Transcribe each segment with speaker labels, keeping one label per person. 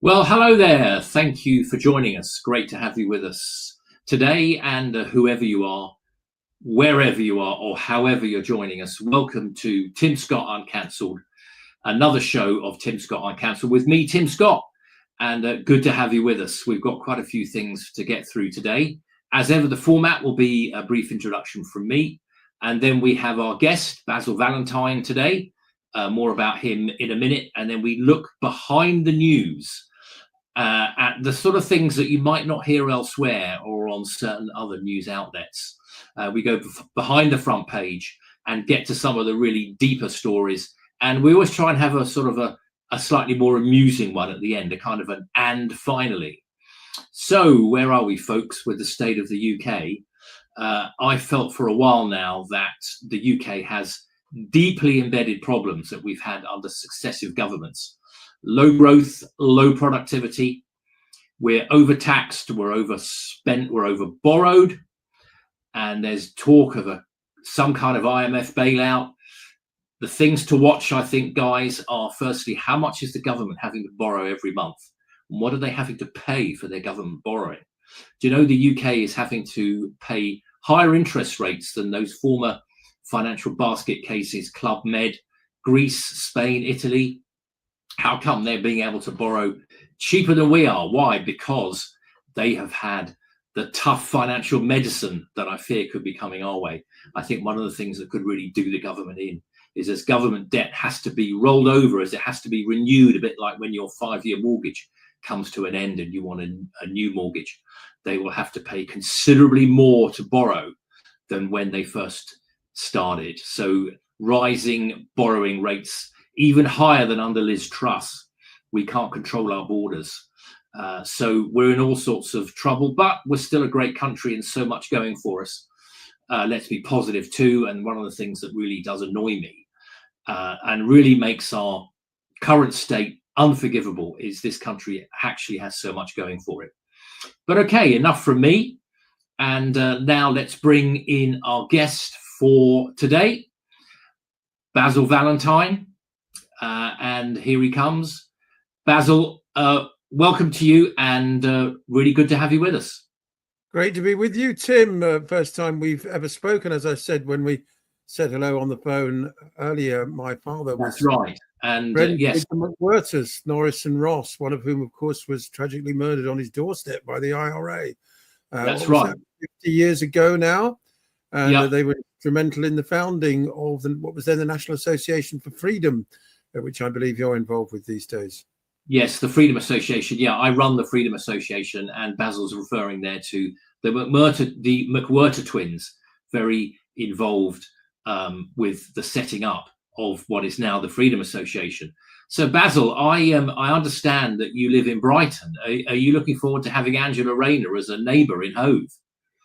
Speaker 1: Well, hello there. Thank you for joining us. Great to have you with us today. And whoever you are, wherever you are, or however you're joining us, welcome to Tim Scott Uncancelled, another show of Tim Scott Uncancelled with me, Tim Scott. And good to have you with us. We've got quite a few things to get through today. As ever, the format will be a brief introduction from me. And then we have our guest, Basil Valentine, today. More about him in a minute. And then we look behind the news at the sort of things that you might not hear elsewhere or on certain other news outlets. We go behind the front page and get to some of the really deeper stories. And we always try and have a sort of a slightly more amusing one at the end, a kind of an and finally. So where are we, folks, with the state of the UK? I felt for a while now that the UK has deeply embedded problems that we've had under successive governments. Low growth, low productivity. We're overtaxed, we're overspent, we're overborrowed. And there's talk of some kind of IMF bailout. The things to watch, I think, guys, are firstly, how much is the government having to borrow every month? And what are they having to pay for their government borrowing? Do you know the UK is having to pay higher interest rates than those former financial basket cases, Club Med, Greece, Spain, Italy? How come they're being able to borrow cheaper than we are? Why? Because they have had the tough financial medicine that I fear could be coming our way. I think one of the things that could really do the government in is, as government debt has to be rolled over, as it has to be renewed, a bit like when your 5-year mortgage comes to an end and you want a new mortgage, they will have to pay considerably more to borrow than when they first started. So rising borrowing rates, even higher than under Liz Truss. We can't control our borders. So we're in all sorts of trouble, but we're still a great country and so much going for us. Let's be positive too. And one of the things that really does annoy me and really makes our current state unforgivable is this country actually has so much going for it. But okay, enough from me. And now let's bring in our guest for today, Basil Valentine. And here he comes. Basil, welcome to you, and really good to have you with us.
Speaker 2: Great to be with you, Tim. First time we've ever spoken, as I said when we said hello on the phone earlier. My father was
Speaker 1: That's right. And yes,
Speaker 2: the McWhirters, Norris and Ross, one of whom, of course, was tragically murdered on his doorstep by the IRA.
Speaker 1: That's right.
Speaker 2: 50 years ago now. And
Speaker 1: Yep.
Speaker 2: They were instrumental in the founding of what was then the National Association for Freedom, which I believe you're involved with these days.
Speaker 1: Yes, the Freedom Association. Yeah, I run the Freedom Association, and Basil's referring there to the McWhirter twins, very involved with the setting up of what is now the Freedom Association. So, Basil, I understand that you live in Brighton. Are you looking forward to having Angela Rayner as a neighbour in Hove?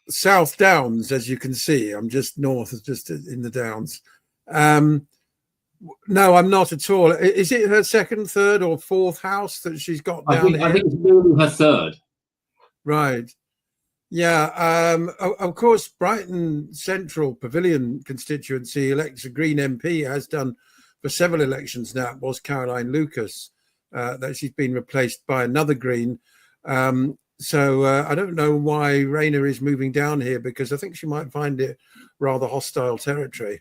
Speaker 2: South Downs, as you can see. I'm just north, just in the Downs. No, I'm not at all. Is it her second, third, or fourth house that she's got down here?
Speaker 1: I think it's really her third.
Speaker 2: Right. Yeah. Of course, Brighton Central Pavilion constituency elects a Green MP, has done for several elections now. It was Caroline Lucas, that she's been replaced by another Green. So I don't know why Rayner is moving down here, because I think she might find it rather hostile territory.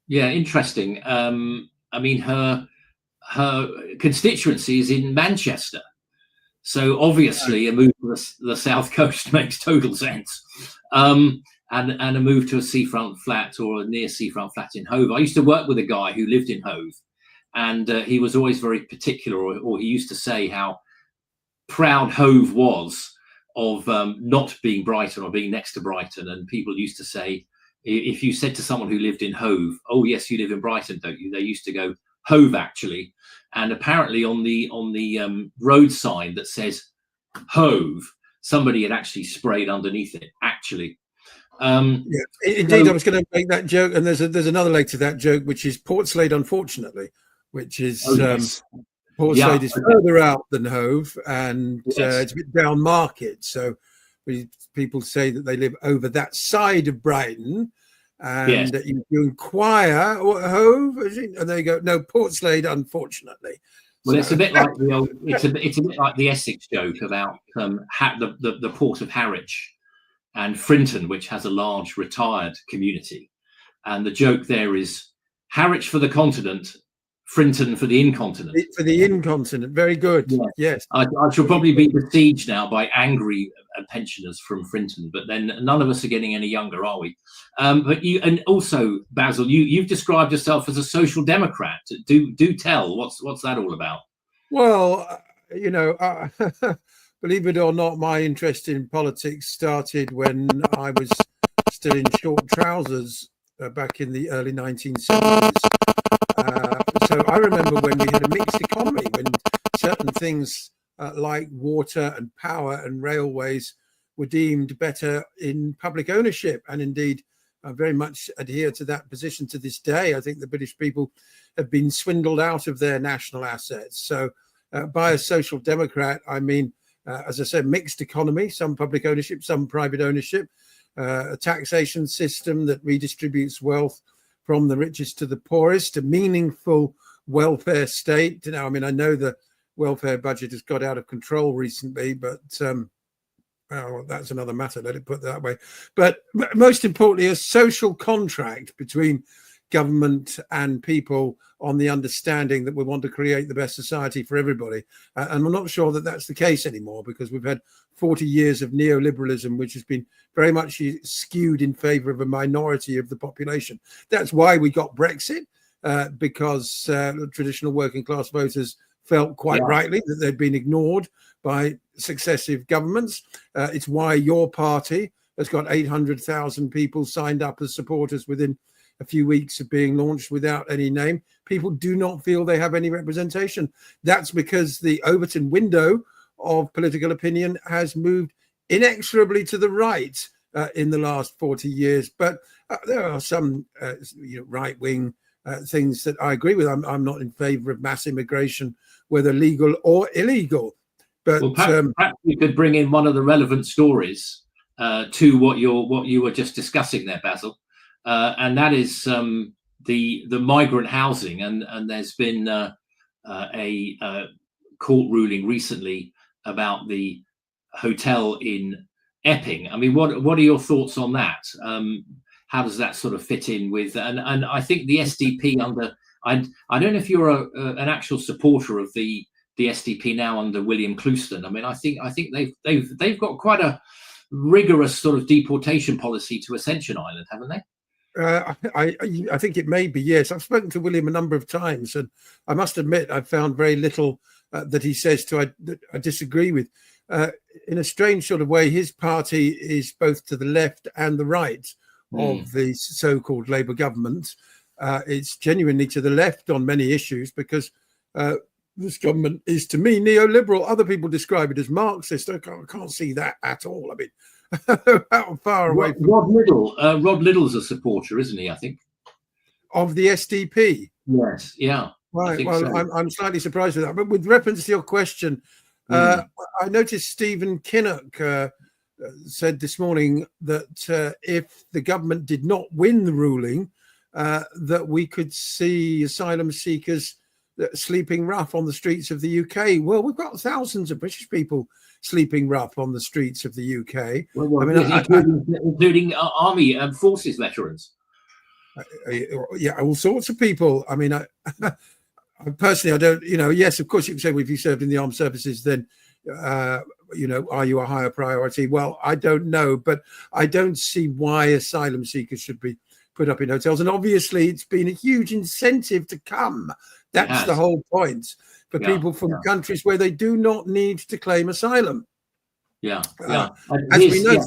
Speaker 1: Yeah, interesting. I mean, her constituency is in Manchester, so obviously a move to the south coast makes total sense. And a move to a seafront flat or a near seafront flat in Hove. I used to work with a guy who lived in Hove, and he was always very particular, or he used to say how proud Hove was of not being Brighton or being next to Brighton. And people used to say, if you said to someone who lived in Hove, "Oh yes, you live in Brighton, don't you?" They used to go, "Hove, actually." And apparently on the road sign that says Hove, somebody had actually sprayed underneath it, actually.
Speaker 2: Yeah, indeed, I was going to make that joke, and there's another leg to that joke, which is Portslade, unfortunately, which is
Speaker 1: yes.
Speaker 2: Portslade is further out than Hove, and it's a bit down market. So people say that they live over that side of Brighton, and you inquire, Hove, and they go, no, Portslade, unfortunately.
Speaker 1: Well, it's a bit like the old. It's a bit like the Essex joke about the port of Harwich and Frinton, which has a large retired community, and the joke there is Harwich for the continent, Frinton for the incontinent.
Speaker 2: For the incontinent, very good. Yes.
Speaker 1: I shall probably be besieged now by angry pensioners from Frinton, but then none of us are getting any younger, are we? But you, and also Basil, you've described yourself as a social democrat. Do tell what's that all about?
Speaker 2: Well, believe it or not, my interest in politics started when I was still in short trousers back in the early 1970s. So I remember when we had a mixed economy, when certain things like water and power and railways were deemed better in public ownership. And indeed, I very much adhere to that position to this day. I think the British people have been swindled out of their national assets. So by a social democrat, I mean, as I said, mixed economy, some public ownership, some private ownership, a taxation system that redistributes wealth from the richest to the poorest, a meaningful welfare state. Now, I mean, I know the welfare budget has got out of control recently, but well, that's another matter, let it put that way. But most importantly, a social contract between government and people on the understanding that we want to create the best society for everybody. And I'm not sure that that's the case anymore, because we've had 40 years of neoliberalism, which has been very much skewed in favor of a minority of the population. That's why we got Brexit, because traditional working class voters felt quite rightly that they'd been ignored by successive governments. It's why your party has got 800,000 people signed up as supporters within a few weeks of being launched without any name. People do not feel they have any representation. That's because the Overton window of political opinion has moved inexorably to the right in the last 40 years. But there are some right-wing things that I agree with. I'm not in favor of mass immigration, whether legal or illegal. But
Speaker 1: well, perhaps you could bring in one of the relevant stories to what you were just discussing there, Basil. And that is the migrant housing, and there's been a court ruling recently about the hotel in Epping. I mean, what are your thoughts on that? How does that sort of fit in with? And I think the SDP under I don't know if you're an actual supporter of the SDP now under William Clouston. I mean, I think they've got quite a rigorous sort of deportation policy to Ascension Island, haven't they?
Speaker 2: I think it may be, yes. I've spoken to William a number of times, and I must admit I've found very little that he says that I disagree with. In a strange sort of way, his party is both to the left and the right of the so-called Labour government. It's genuinely to the left on many issues, because this government is, to me, neoliberal. Other people describe it as Marxist. I can't see that at all. I mean, how far away from
Speaker 1: Rod Liddle's a supporter, isn't he? I think
Speaker 2: of the SDP.
Speaker 1: Yes, yeah.
Speaker 2: Right. Well, so. I'm slightly surprised with that. But with reference to your question, I noticed Stephen Kinnock said this morning that if the government did not win the ruling, that we could see asylum seekers sleeping rough on the streets of the UK. Well, we've got thousands of British people sleeping rough on the streets of the UK.
Speaker 1: Well, I mean, including army and forces veterans.
Speaker 2: Yeah, all sorts of people. I mean, I personally, I don't. Yes, of course, you can say, well, if you served in the armed services, then are you a higher priority? Well, I don't know, but I don't see why asylum seekers should be put up in hotels. And obviously, it's been a huge incentive to come. That's the whole point for people from countries where they do not need to claim asylum.
Speaker 1: Yeah.
Speaker 2: As we know,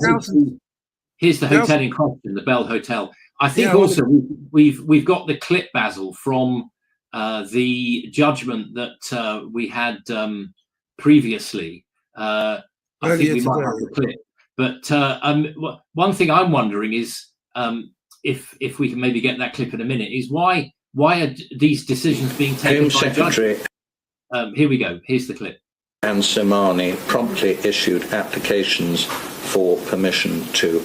Speaker 1: here's the hotel in question, the Bell Hotel. I think also we've got the clip, Basil, from the judgment that we had previously. I think we might have the clip. But one thing I'm wondering is if we can maybe get that clip in a minute, is why are these decisions being taken by judges? Here we go. Here's the clip.
Speaker 3: And Somani promptly issued applications for permission to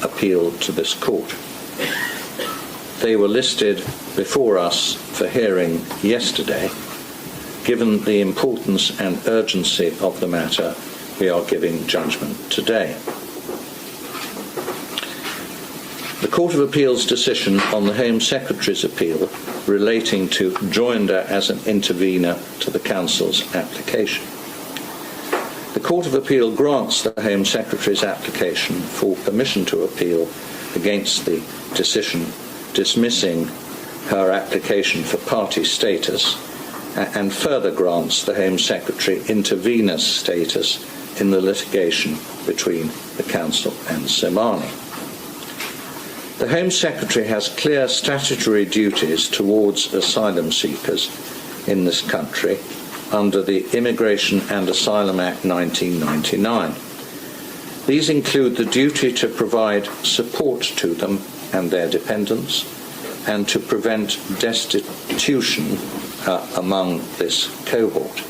Speaker 3: appeal to this court. They were listed before us for hearing yesterday, given the importance and urgency of the matter, we are giving judgment today. The Court of Appeal's decision on the Home Secretary's appeal relating to joinder as an intervener to the Council's application. The Court of Appeal grants the Home Secretary's application for permission to appeal against the decision dismissing her application for party status, and further grants the Home Secretary intervener status in the litigation between the Council and Somani. The Home Secretary has clear statutory duties towards asylum seekers in this country under the Immigration and Asylum Act 1999. These include the duty to provide support to them and their dependents, and to prevent destitution among this cohort.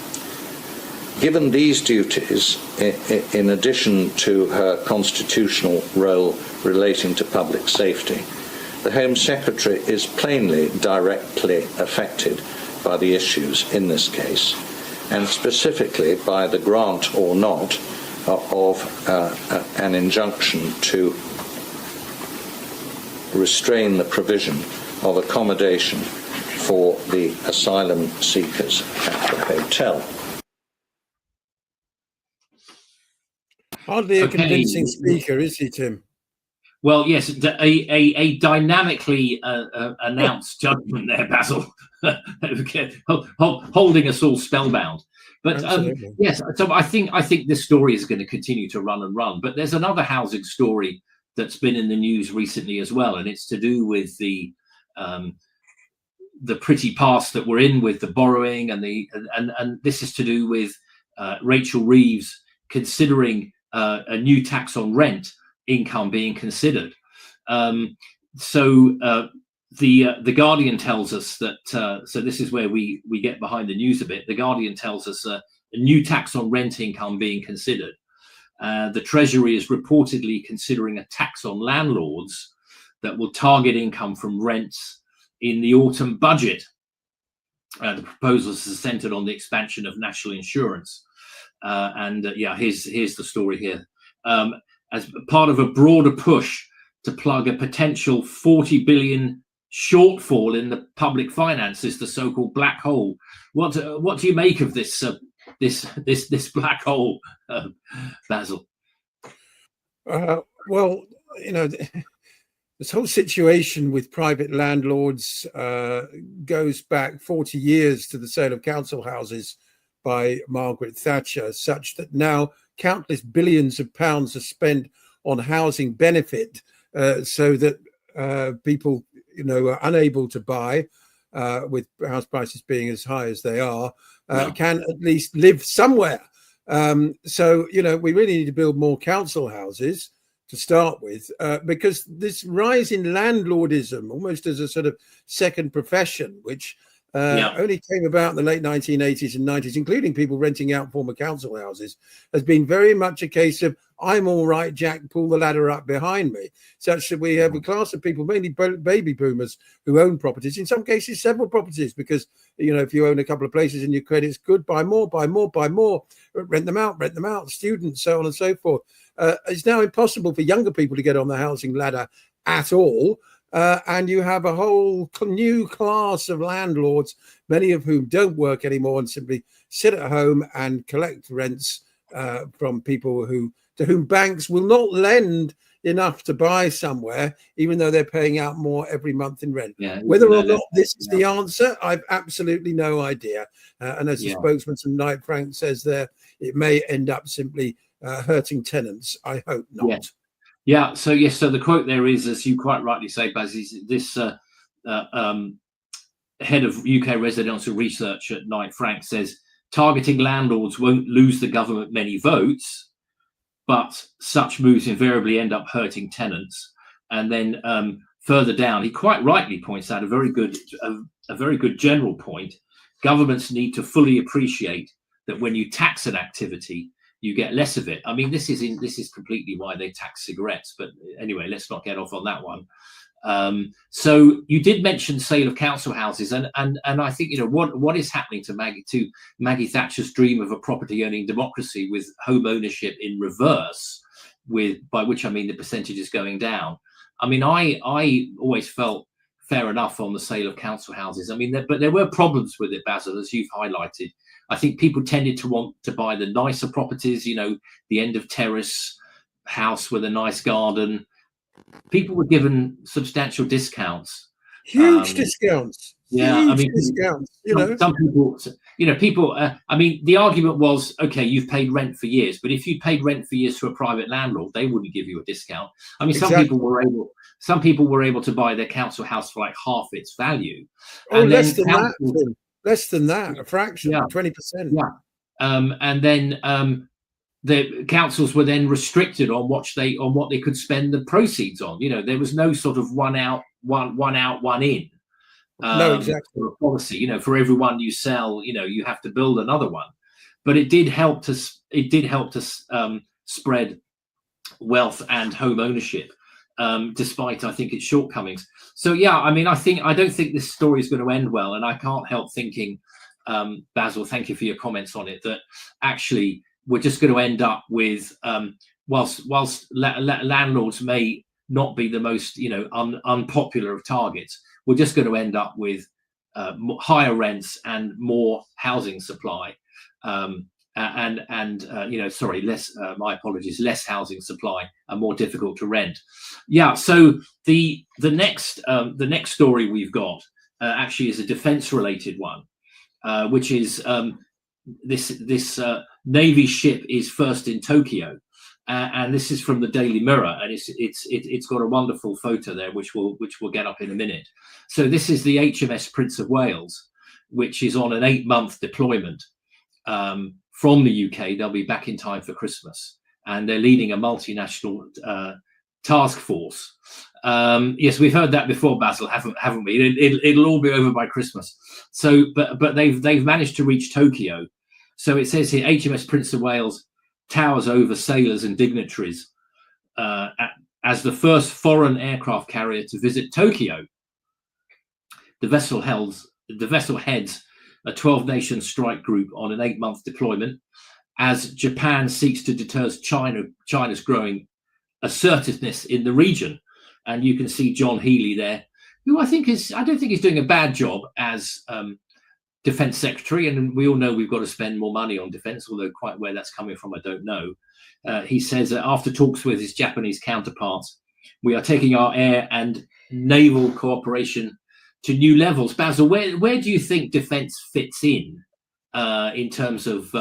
Speaker 3: Given these duties, in addition to her constitutional role relating to public safety, the Home Secretary is plainly directly affected by the issues in this case, and specifically by the grant or not of an injunction to restrain the provision of accommodation for the asylum seekers at the hotel.
Speaker 2: Hardly a convincing speaker, is he, Tim?
Speaker 1: Well, yes, a dynamically announced judgment there, Basil, holding us all spellbound. But yes, so I think this story is going to continue to run and run. But there's another housing story that's been in the news recently as well, and it's to do with the pretty past that we're in with the borrowing, and this is to do with Rachel Reeves considering a new tax on rent income being considered. The Guardian tells us that, so this is where we get behind the news a bit. The Guardian tells us a new tax on rent income being considered. The Treasury is reportedly considering a tax on landlords that will target income from rents in the autumn budget. The proposals are centered on the expansion of national insurance. Here's the story here. As part of a broader push to plug a potential 40 billion shortfall in the public finances, the so-called black hole. What do you make of this black hole, Basil?
Speaker 2: Well, you know, this whole situation with private landlords goes back 40 years to the sale of council houses by Margaret Thatcher, such that now countless billions of pounds are spent on housing benefit so that people, you know, are unable to buy, with house prices being as high as they are, can at least live somewhere. So, you know, we really need to build more council houses to start with, because this rise in landlordism, almost as a sort of second profession, which only came about in the late 1980s and 90s, including people renting out former council houses, has been very much a case of, I'm all right, Jack, pull the ladder up behind me, such that we have a class of people, mainly baby boomers, who own properties, in some cases several properties, because, you know, if you own a couple of places and your credit's good, buy more, rent them out, students, so on and so forth. It's now impossible for younger people to get on the housing ladder at all. And you have a whole new class of landlords, many of whom don't work anymore and simply sit at home and collect rents from people to whom banks will not lend enough to buy somewhere, even though they're paying out more every month in rent. Whether or not this is the answer, I've absolutely no idea. And as the spokesman from Knight Frank says there, it may end up simply hurting tenants. I hope not.
Speaker 1: So the quote there is, as you quite rightly say, Baz, this head of UK residential research at Knight Frank says, targeting landlords won't lose the government many votes, but such moves invariably end up hurting tenants. And then further down, he quite rightly points out a very good general point. Governments need to fully appreciate that when you tax an activity, you get less of it. I mean, this is completely why they tax cigarettes. But anyway, let's not get off on that one. So you did mention sale of council houses, and I think what is happening to Maggie Thatcher's dream of a property owning democracy with home ownership in reverse, by which I mean the percentage is going down. I mean, I always felt fair enough on the sale of council houses. I mean, but there were problems with it, Basil, as you've highlighted. I think people tended to want to buy the nicer properties, the end of terrace house with a nice garden. People were given substantial discounts.
Speaker 2: Huge discounts.
Speaker 1: Yeah,
Speaker 2: huge
Speaker 1: I mean,
Speaker 2: discounts.
Speaker 1: Some people. I mean, the argument was, okay, you've paid rent for years, but if you paid rent for years to a private landlord, they wouldn't give you a discount. I mean,
Speaker 2: Exactly.
Speaker 1: some people were able to buy their council house for like half its value.
Speaker 2: Oh, and less than that. Tim. Less than that, a fraction, 20%.
Speaker 1: Yeah, and then the councils were then restricted on what they could spend the proceeds on. There was no sort of one out, one in.
Speaker 2: No, exactly.
Speaker 1: Policy. For every one you sell, you have to build another one. But it did help to spread wealth and home ownership, despite I think its shortcomings. So I mean, I don't think this story is going to end well, and I can't help thinking, Basil, thank you for your comments on it, that actually we're just going to end up with, whilst landlords may not be the most unpopular of targets, we're just going to end up with higher rents and more housing supply, less. My apologies, less housing supply and more difficult to rent. Yeah. So the next story we've got actually is a defence-related one, which is this Navy ship is first in Tokyo. And this is from the Daily Mirror, and it's got a wonderful photo there, which we'll get up in a minute. So this is the HMS Prince of Wales, which is on an 8-month deployment from the UK. They'll be back in time for Christmas, and they're leading a multinational task force. Yes, we've heard that before, Basil, haven't we? It'll all be over by Christmas. So, but they've managed to reach Tokyo. So it says here, HMS Prince of Wales towers over sailors and dignitaries as the first foreign aircraft carrier to visit Tokyo. The vessel heads a 12-nation strike group on an 8-month deployment as Japan seeks to deter China's growing assertiveness in the region. And you can see John Healey there, who I don't think he's doing a bad job as Defence Secretary, and we all know we've got to spend more money on defence, although quite where that's coming from I don't know. He says that after talks with his Japanese counterparts, we are taking our air and naval cooperation to new levels. Basil, where do you think defence fits in terms of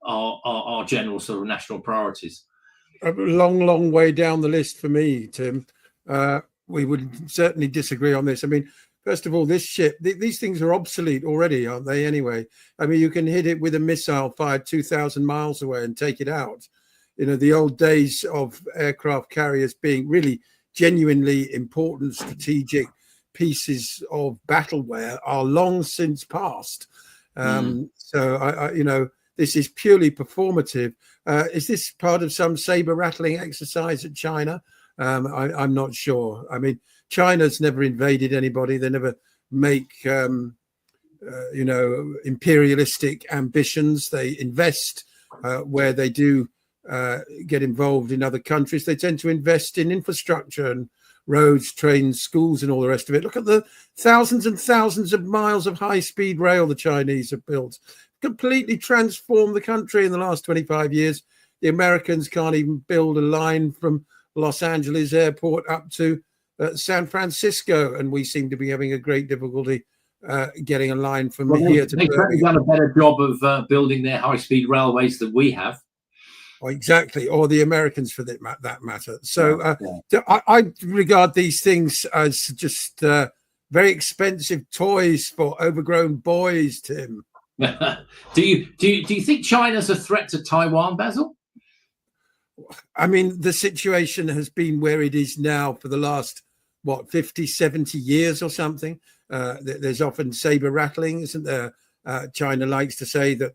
Speaker 1: our general sort of national priorities?
Speaker 2: A long way down the list for me, Tim. We would certainly disagree on this. I mean, first of all, this ship, these things are obsolete already, aren't they, anyway? I mean, you can hit it with a missile fired 2,000 miles away and take it out. The old days of aircraft carriers being really genuinely important strategic pieces of battleware are long since past. So, this is purely performative. Is this part of some saber-rattling exercise at China? I'm not sure. I mean, China's never invaded anybody. They never make, imperialistic ambitions. They invest where they do get involved in other countries. They tend to invest in infrastructure and roads, trains, schools, and all the rest of it. Look at the thousands and thousands of miles of high-speed rail the Chinese have built. Completely transformed the country in the last 25 years. The Americans can't even build a line from Los Angeles airport up to San Francisco, and we seem to be having a great difficulty getting a line from here to Birmingham.
Speaker 1: They've done a better job of building their high-speed railways than we have.
Speaker 2: Oh, exactly, or the Americans for that matter. So I regard these things as just very expensive toys for overgrown boys, Tim.
Speaker 1: Do you think China's a threat to Taiwan, Basil?
Speaker 2: I mean, the situation has been where it is now for the last, 50, 70 years or something. There's often saber rattling, isn't there? China likes to say that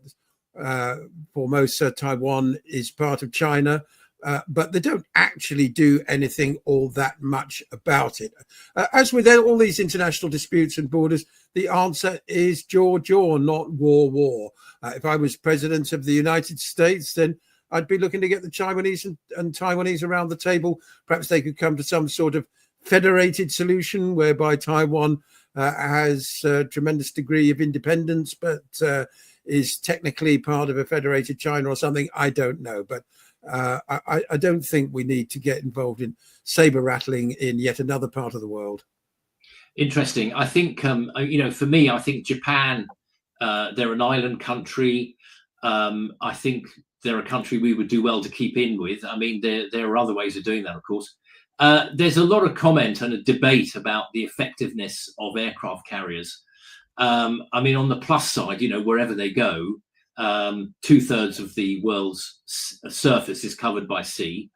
Speaker 2: Formosa, Taiwan is part of China. but they don't actually do anything all that much about it. As with all these international disputes and borders, the answer is jaw, not war. If I was president of the United States, then I'd be looking to get the Chinese and Taiwanese around the table. Perhaps they could come to some sort of federated solution whereby Taiwan has a tremendous degree of independence, but is technically part of a federated China or something. I don't know. But I don't think we need to get involved in saber rattling in yet another part of the world.
Speaker 1: Interesting. I think, for me, I think Japan, they're an island country. I think they're a country we would do well to keep in with. I mean, there are other ways of doing that, of course. There's a lot of comment and a debate about the effectiveness of aircraft carriers. I mean, on the plus side, wherever they go, 2/3 of the world's surface is covered by sea.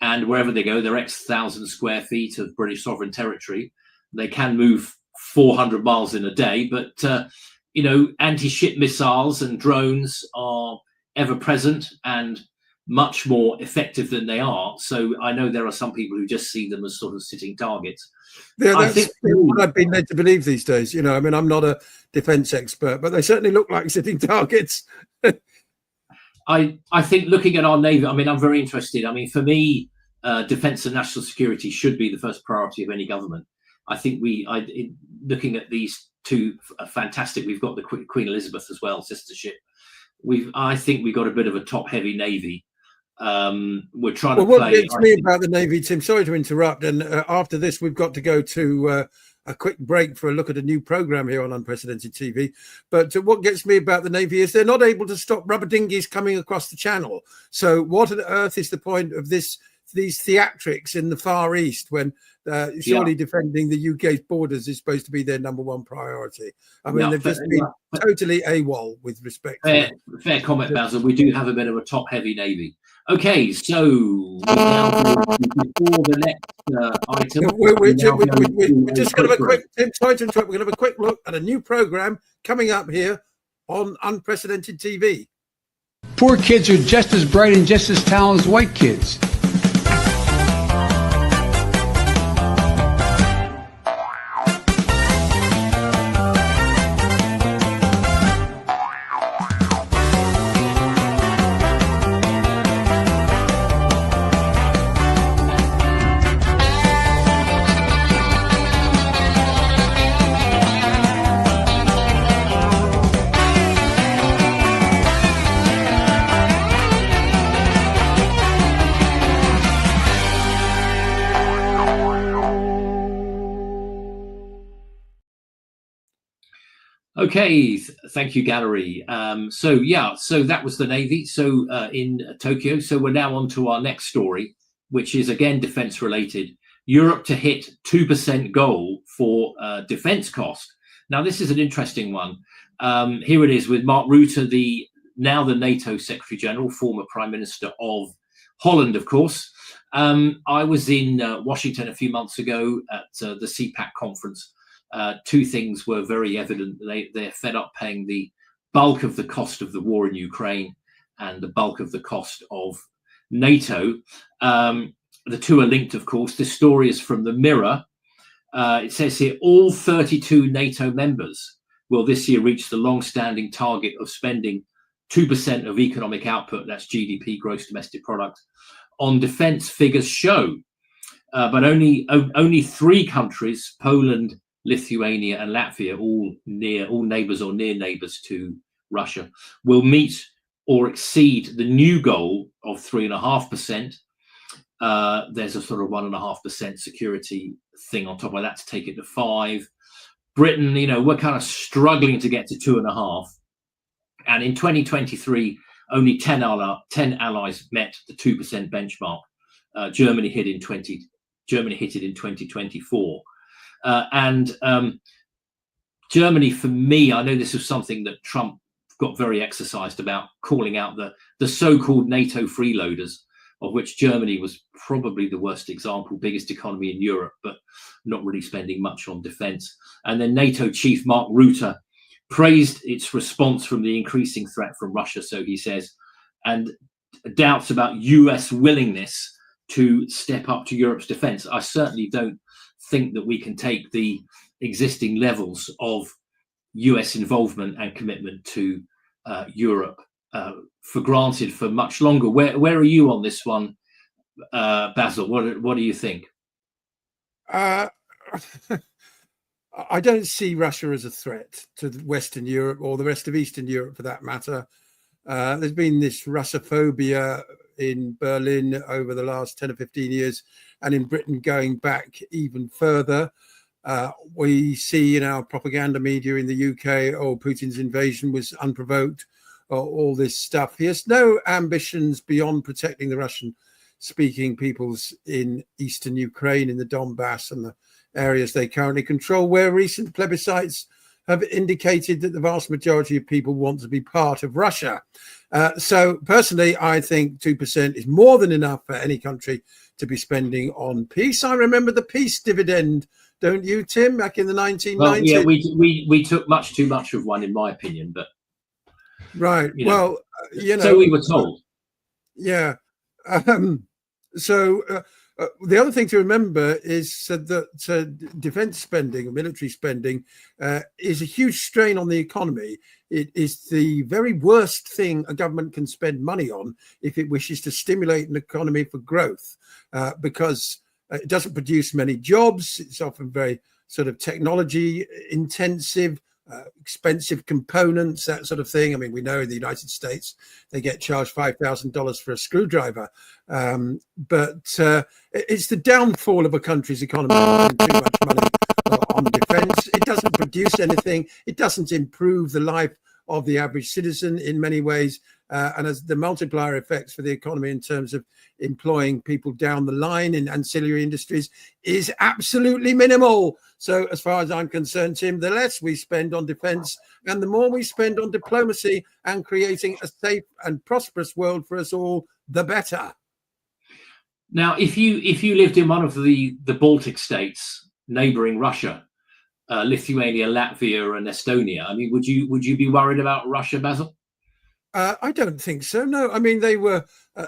Speaker 1: And wherever they go, they're X thousand square feet of British sovereign territory. They can move 400 miles in a day, but, anti-ship missiles and drones are ever present and much more effective than they are. So I know there are some people who just see them as sort of sitting targets.
Speaker 2: Yeah, that's what I've been led to believe these days. I mean, I'm not a defense expert, but they certainly look like sitting targets.
Speaker 1: I think looking at our Navy, I mean, I'm very interested. I mean, for me, defense and national security should be the first priority of any government. I think looking at these two, fantastic. We've got the Queen Elizabeth as well, sister ship. I think we've got a bit of a top-heavy Navy. We're trying to play.
Speaker 2: What gets me about the Navy, Tim, sorry to interrupt, and after this we've got to go to a quick break for a look at a new program here on Unprecedented TV. But what gets me about the Navy is they're not able to stop rubber dinghies coming across the channel. So what on earth is the point of these theatrics in the Far East when surely defending the UK's borders is supposed to be their number one priority? I mean, they've just been totally AWOL with respect to
Speaker 1: fair comment, Basil. We do have a bit of a top-heavy Navy. Okay, so before the next item,
Speaker 2: we're just going to have a quick. Tim, sorry to interrupt. We're going to have a quick look at a new program coming up here on Unprecedented TV.
Speaker 4: Poor kids are just as bright and just as talented as white kids.
Speaker 1: Okay, thank you, Gallery. So that was the Navy. So in Tokyo. So we're now on to our next story, which is again defense related. Europe to hit 2% goal for defense cost. Now this is an interesting one. Here it is with Mark Rutte, now the NATO Secretary General, former Prime Minister of Holland, of course. I was in Washington a few months ago at the CPAC conference. Two things were very evident. They're fed up paying the bulk of the cost of the war in Ukraine and the bulk of the cost of NATO. The two are linked, of course. This story is from the Mirror. It says here, all 32 NATO members will this year reach the long-standing target of spending 2% of economic output, that's GDP, gross domestic product, on defense, figures show. But only three countries, Poland, Lithuania and Latvia, all neighbours or near neighbours to Russia, will meet or exceed the new goal of 3.5%. There's a sort of 1.5% security thing on top of that to take it to 5%. Britain, we're kind of struggling to get to 2.5%. And in 2023, only 10 allies met the 2% benchmark. Germany hit it in 2024. And Germany, for me, I know this was something that Trump got very exercised about, calling out the so-called NATO freeloaders, of which Germany was probably the worst example, biggest economy in Europe, but not really spending much on defense. And then NATO chief Mark Rutte praised its response from the increasing threat from Russia, so he says, and doubts about US willingness to step up to Europe's defence. I certainly don't think that we can take the existing levels of US involvement and commitment to Europe for granted for much longer. Where are you on this one, Basil? What do you think?
Speaker 2: I don't see Russia as a threat to Western Europe or the rest of Eastern Europe for that matter. There's been this Russophobia in Berlin over the last 10 or 15 years, and in Britain going back even further. We see in our propaganda media in the UK, Putin's invasion was unprovoked, all this stuff. He has no ambitions beyond protecting the Russian-speaking peoples in eastern Ukraine, in the Donbass and the areas they currently control, where recent plebiscites have indicated that the vast majority of people want to be part of Russia. So personally, I think 2% is more than enough for any country to be spending on peace. I remember the peace dividend, don't you, Tim, back in the 1990s?
Speaker 1: Well, yeah, we took much too much of one, in my opinion, but
Speaker 2: right.
Speaker 1: Well, so we were told.
Speaker 2: Yeah. The other thing to remember is that defence spending or military spending is a huge strain on the economy. It is the very worst thing a government can spend money on if it wishes to stimulate an economy for growth, because it doesn't produce many jobs. It's often very sort of technology intensive, expensive components, that sort of thing. I mean, we know in the United States they get charged $5,000 for a screwdriver, but it's the downfall of a country's economy. Too much money on defence. It doesn't produce anything. It doesn't improve the life of the average citizen in many ways, and as the multiplier effects for the economy in terms of employing people down the line in ancillary industries is absolutely minimal. So as far as I'm concerned, Tim, the less we spend on defence and the more we spend on diplomacy and creating a safe and prosperous world for us all, the better.
Speaker 1: Now, if you lived in one of the Baltic states neighbouring Russia, Lithuania, Latvia, and Estonia, I mean, would you be worried about Russia, Basil?
Speaker 2: I don't think so. No, I mean, they were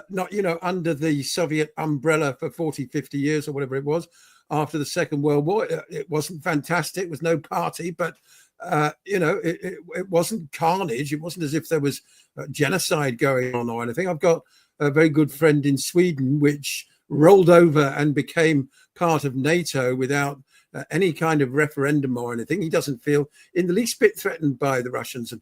Speaker 2: not, under the Soviet umbrella for 40, 50 years or whatever it was after the Second World War. It wasn't fantastic. It was no party, but, it wasn't carnage. It wasn't as if there was genocide going on or anything. I've got a very good friend in Sweden, which rolled over and became part of NATO without any kind of referendum or anything. He doesn't feel in the least bit threatened by the Russians, and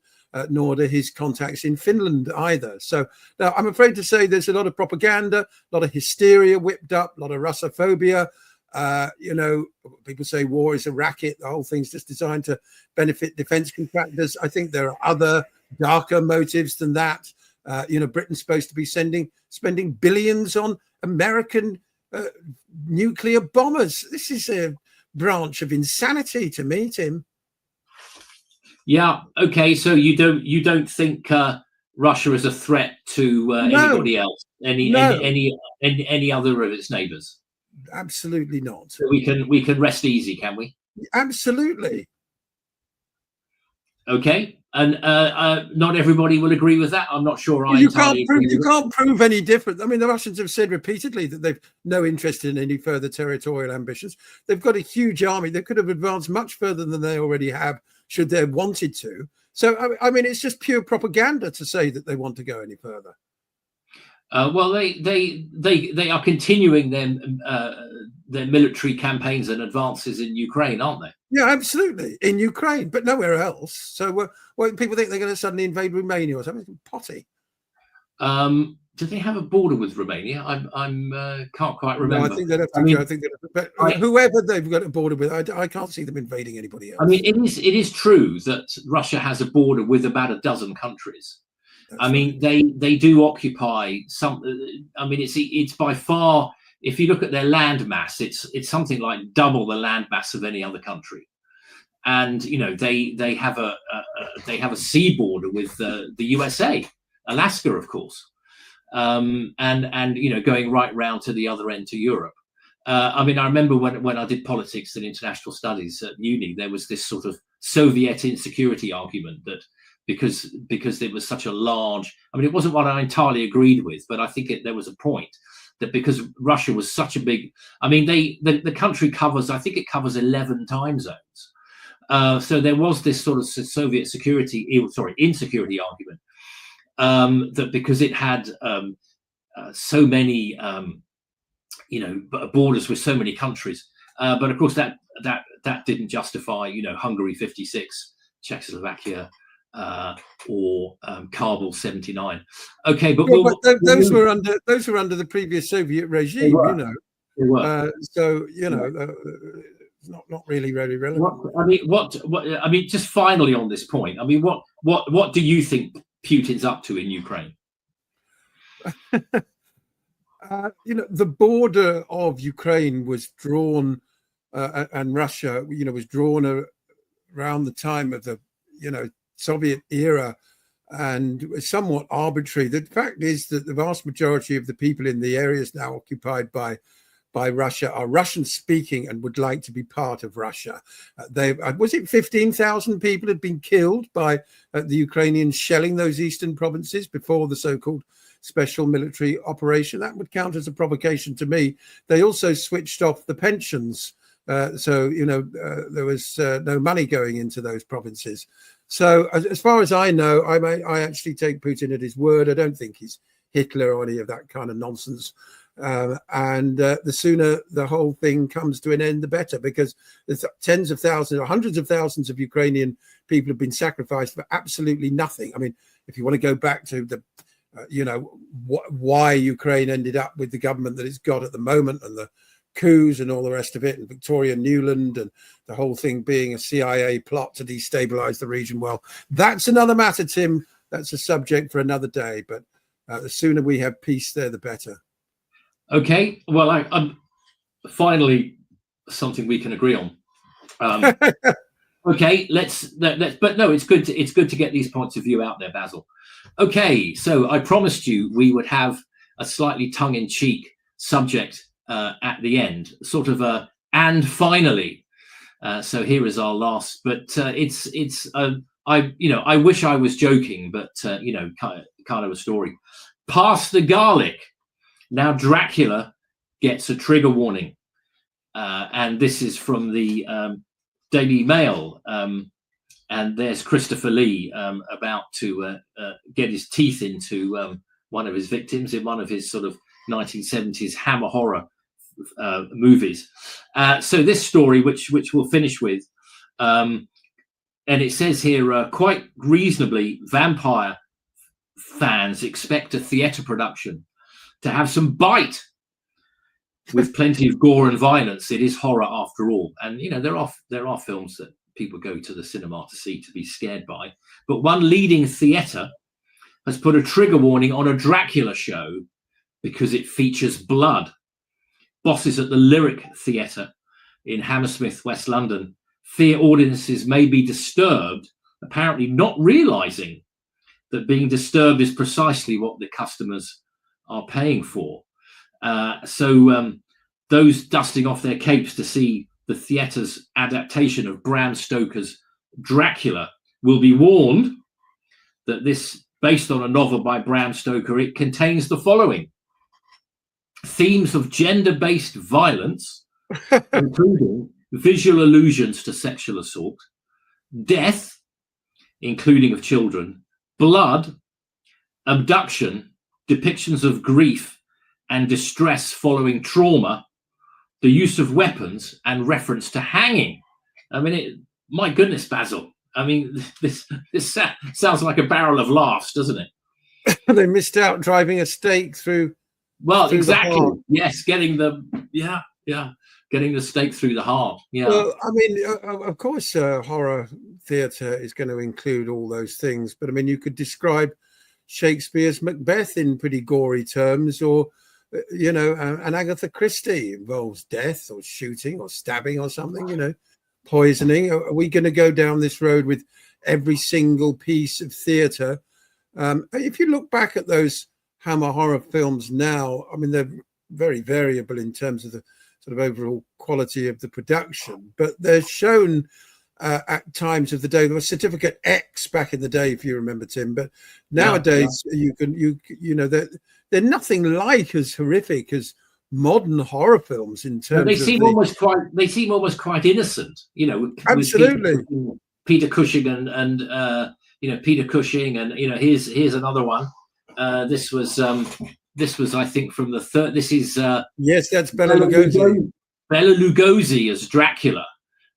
Speaker 2: nor do his contacts in Finland either. So now I'm afraid to say there's a lot of propaganda, a lot of hysteria whipped up, a lot of Russophobia. People say war is a racket. The whole thing's just designed to benefit defense contractors. I think there are other darker motives than that. Britain's supposed to be spending billions on American nuclear bombers. This is a branch of insanity to me, Tim.
Speaker 1: Yeah. Okay. So you don't think Russia is a threat to anybody else, any other of its neighbours?
Speaker 2: Absolutely not.
Speaker 1: So we can rest easy, can we?
Speaker 2: Absolutely.
Speaker 1: Okay. And not everybody will agree with that. I'm not sure.
Speaker 2: You can't prove any different. I mean, the Russians have said repeatedly that they've no interest in any further territorial ambitions. They've got a huge army. They could have advanced much further than they already have, should they have wanted to. So, I mean, it's just pure propaganda to say that they want to go any further.
Speaker 1: Well, they are continuing their military campaigns and advances in Ukraine, aren't they?
Speaker 2: Yeah, absolutely, in Ukraine, but nowhere else. So, people think they're going to suddenly invade Romania or something. Potty.
Speaker 1: Do they have a border with Romania? I can't quite remember.
Speaker 2: No, I think they'd have to. I think whoever they've got a border with, I can't see them invading anybody else.
Speaker 1: I mean, it is true that Russia has a border with about a dozen countries. I mean, they do occupy some. I mean, it's by far, if you look at their land mass, it's something like double the land mass of any other country. And they have a sea border with the USA, Alaska, of course, and going right round to the other end to Europe. I mean, I remember when I did politics and international studies at uni, there was this sort of Soviet insecurity argument that because it was such a large. I mean, it wasn't what I entirely agreed with, but I think there was a point that because Russia was such a big. I mean, the country covers. I think it covers 11 time zones. So there was this sort of Soviet insecurity argument that because it had so many, borders with so many countries, but of course that didn't justify, Hungary 56, Czechoslovakia, or Kabul 79. Okay, but,
Speaker 2: those were under the previous Soviet regime,
Speaker 1: They were.
Speaker 2: so not really very relevant.
Speaker 1: I mean, just finally on this point, I mean, what do you think Putin's up to in Ukraine?
Speaker 2: The border of Ukraine was drawn, and Russia, was drawn around the time of the, Soviet era, and was somewhat arbitrary. The fact is that the vast majority of the people in the areas now occupied by Russia are Russian speaking and would like to be part of Russia. Was it 15,000 people had been killed by the Ukrainians shelling those eastern provinces before the so-called special military operation? That would count as a provocation to me. They also switched off the pensions. So there was no money going into those provinces. So as far as I know, I actually take Putin at his word. I don't think he's Hitler or any of that kind of nonsense. And the sooner the whole thing comes to an end, the better, because there's tens of thousands or hundreds of thousands of Ukrainian people have been sacrificed for absolutely nothing. I mean, if you want to go back to the, why Ukraine ended up with the government that it's got at the moment, and the coups and all the rest of it, and Victoria Nuland, and the whole thing being a CIA plot to destabilize the region, well, that's another matter, Tim. That's a subject for another day. But the sooner we have peace there, the better.
Speaker 1: Okay, well, I'm finally something we can agree on. Okay, let's. But no, it's good to get these points of view out there, Basil. Okay, so I promised you we would have a slightly tongue-in-cheek subject at the end, sort of a and finally. So here is our last, but I wish I was joking, but kind of a story. Pass the garlic. Now Dracula gets a trigger warning, and this is from the Daily Mail, and there's Christopher Lee about to get his teeth into one of his victims in one of his sort of 1970s hammer horror movies. So this story, which we'll finish with, and it says here, quite reasonably, vampire fans expect a theatre production to have some bite, with plenty of gore and violence. It is horror after all, and there are films that people go to the cinema to see to be scared by. But one leading theatre has put a trigger warning on a Dracula show because it features blood. Bosses at the Lyric Theatre in Hammersmith, West London, fear audiences may be disturbed, apparently not realising that being disturbed is precisely what the customers are paying for. So those dusting off their capes to see the theatre's adaptation of Bram Stoker's Dracula will be warned that this, based on a novel by Bram Stoker, it contains the following: themes of gender-based violence, including visual allusions to sexual assault, death, including of children, blood, abduction, depictions of grief and distress following trauma, the use of weapons, and reference to hanging. I mean, my goodness, Basil. I mean, this sounds like a barrel of laughs, doesn't it?
Speaker 2: They missed out driving a stake through.
Speaker 1: Well, through exactly. Yes, getting the stake through the heart. Yeah.
Speaker 2: Well, I mean, of course, horror theatre is going to include all those things, but I mean, you could describe Shakespeare's Macbeth in pretty gory terms, or and Agatha Christie involves death or shooting or stabbing or something, poisoning. Are we going to go down this road with every single piece of theatre? If you look back at those Hammer horror films now, I mean, they're very variable in terms of the sort of overall quality of the production, but they're shown at times of the day. There was Certificate X back in the day, if you remember, Tim. But nowadays, they're nothing like as horrific as modern horror films in terms.
Speaker 1: They seem almost quite innocent,
Speaker 2: Absolutely.
Speaker 1: With Peter Cushing and Peter Cushing, and here's another one. This was I think from the third. This is
Speaker 2: yes, that's Bela Lugosi.
Speaker 1: Bela Lugosi as Dracula.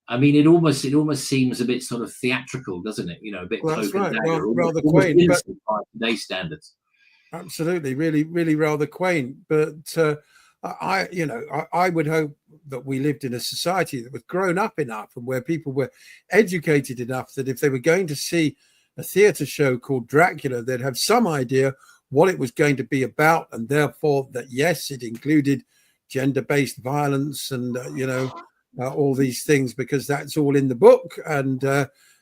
Speaker 1: I mean, it almost seems a bit sort of theatrical, doesn't it? A bit
Speaker 2: that's right.
Speaker 1: rather
Speaker 2: quaint
Speaker 1: by today's standards.
Speaker 2: Absolutely, really rather quaint. But I would hope that we lived in a society that was grown up enough and where people were educated enough that if they were going to see a theatre show called Dracula, they'd have some idea what it was going to be about, and therefore that yes, it included gender-based violence and all these things, because that's all in the book, and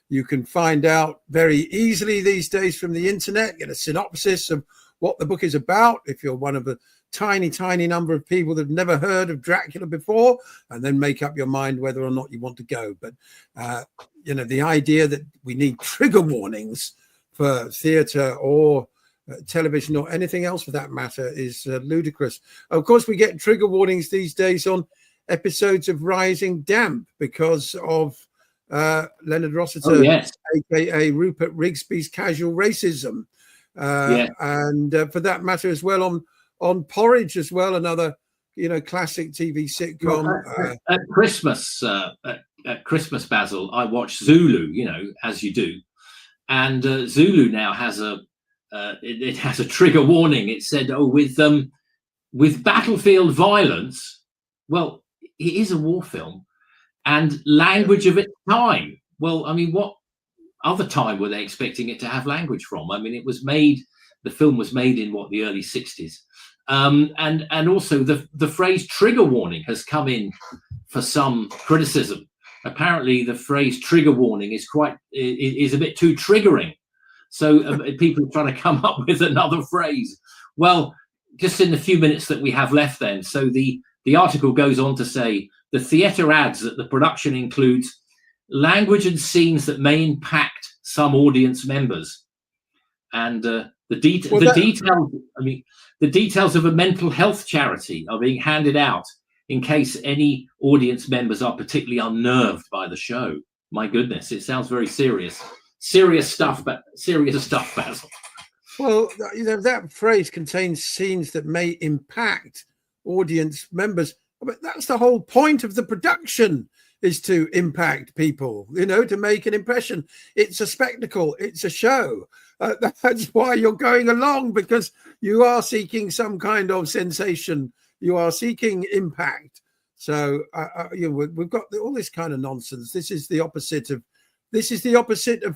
Speaker 2: you can find out very easily these days from the internet, get a synopsis of what the book is about if you're one of a tiny number of people that have never heard of Dracula before, and then make up your mind whether or not you want to go. But the idea that we need trigger warnings for theatre or television or anything else for that matter is ludicrous. Of course, we get trigger warnings these days on episodes of Rising Damp because of Leonard Rossiter, aka Rupert Rigsby's casual racism, and for that matter as well on Porridge as well, another classic TV sitcom.
Speaker 1: At Christmas, Basil, I watched Zulu, as you do, and Zulu now has it has a trigger warning. It said, with battlefield violence, well, it is a war film, and language of its time. Well, I mean, what other time were they expecting it to have language from? I mean, the film was made in the early 60s. And also the phrase trigger warning has come in for some criticism. Apparently the phrase trigger warning is a bit too triggering. So people are trying to come up with another phrase. Well, just in the few minutes that we have left then. So the article goes on to say the theatre adds that the production includes language and scenes that may impact some audience members. And the details of a mental health charity are being handed out in case any audience members are particularly unnerved by the show. My goodness, it sounds very serious. Serious stuff, Basil.
Speaker 2: Well, that phrase contains scenes that may impact audience members. But that's the whole point of the production, is to impact people, to make an impression. It's a spectacle. It's a show. That's why you're going along, because you are seeking some kind of sensation. You are seeking impact. So we've got all this kind of nonsense. This is the opposite of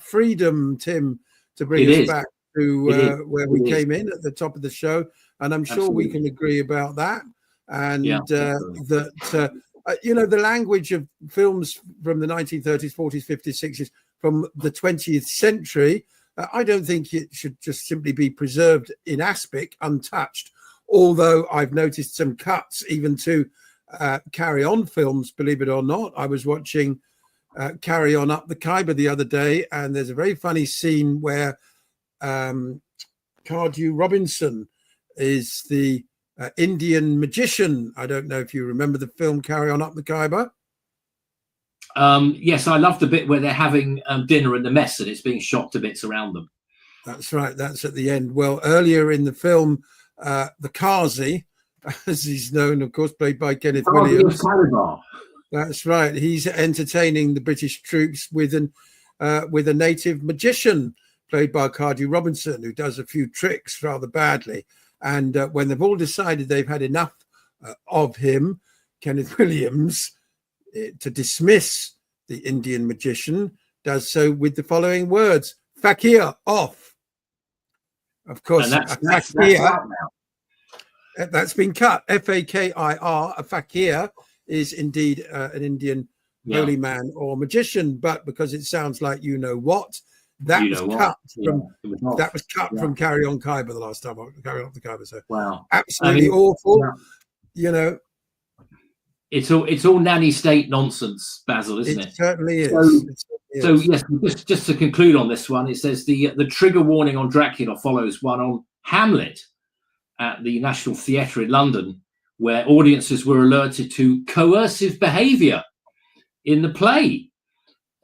Speaker 2: freedom, Tim, to bring us back to where we came in at the top of the show. And I'm sure we can agree about that. And the language of films from the 1930s, 40s, 50s, 60s, from the 20th century, I don't think it should just simply be preserved in aspic, untouched. Although I've noticed some cuts even to Carry On films, believe it or not. I was watching Carry On Up the Khyber the other day, and there's a very funny scene where Cardew Robinson is the Indian magician. I don't know if you remember the film Carry On Up the Khyber.
Speaker 1: Yes, I love the bit where they're having dinner in the mess and it's being shot to bits around them.
Speaker 2: That's right. That's at the end. Well, earlier in the film, the Kazi, as he's known, of course, played by Kenneth Williams. That's right. He's entertaining the British troops with a native magician played by Cardew Robinson, who does a few tricks rather badly. And when they've all decided they've had enough of him, Kenneth Williams, to dismiss the Indian magician, does so with the following words: "Fakir, off." Of course, that's been cut. Fakir. A fakir is indeed an Indian holy man or magician, but because it sounds like that was cut from Carry On Khyber the last time. Carry On the Khyber. So absolutely awful.
Speaker 1: It's all nanny state nonsense, Basil, isn't it?
Speaker 2: It certainly is.
Speaker 1: So yes, just to conclude on this one, it says the trigger warning on Dracula follows one on Hamlet at the National Theatre in London, where audiences were alerted to coercive behaviour in the play.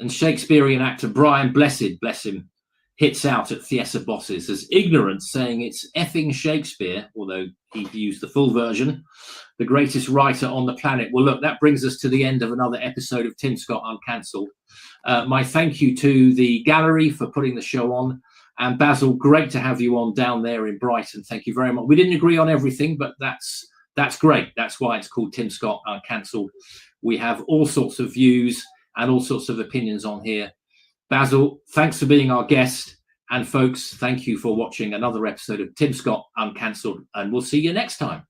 Speaker 1: And Shakespearean actor Brian Blessed, bless him, hits out at theatre bosses as ignorant, saying it's effing Shakespeare, although he used the full version, the greatest writer on the planet. Well, look, that brings us to the end of another episode of Tim Scott Uncancelled. My thank you to the gallery for putting the show on. And Basil, great to have you on down there in Brighton. Thank you very much. We didn't agree on everything, but that's great. That's why it's called Tim Scott Uncancelled. We have all sorts of views and all sorts of opinions on here. Basil, thanks for being our guest. And folks, thank you for watching another episode of Tim Scott Uncancelled. And we'll see you next time.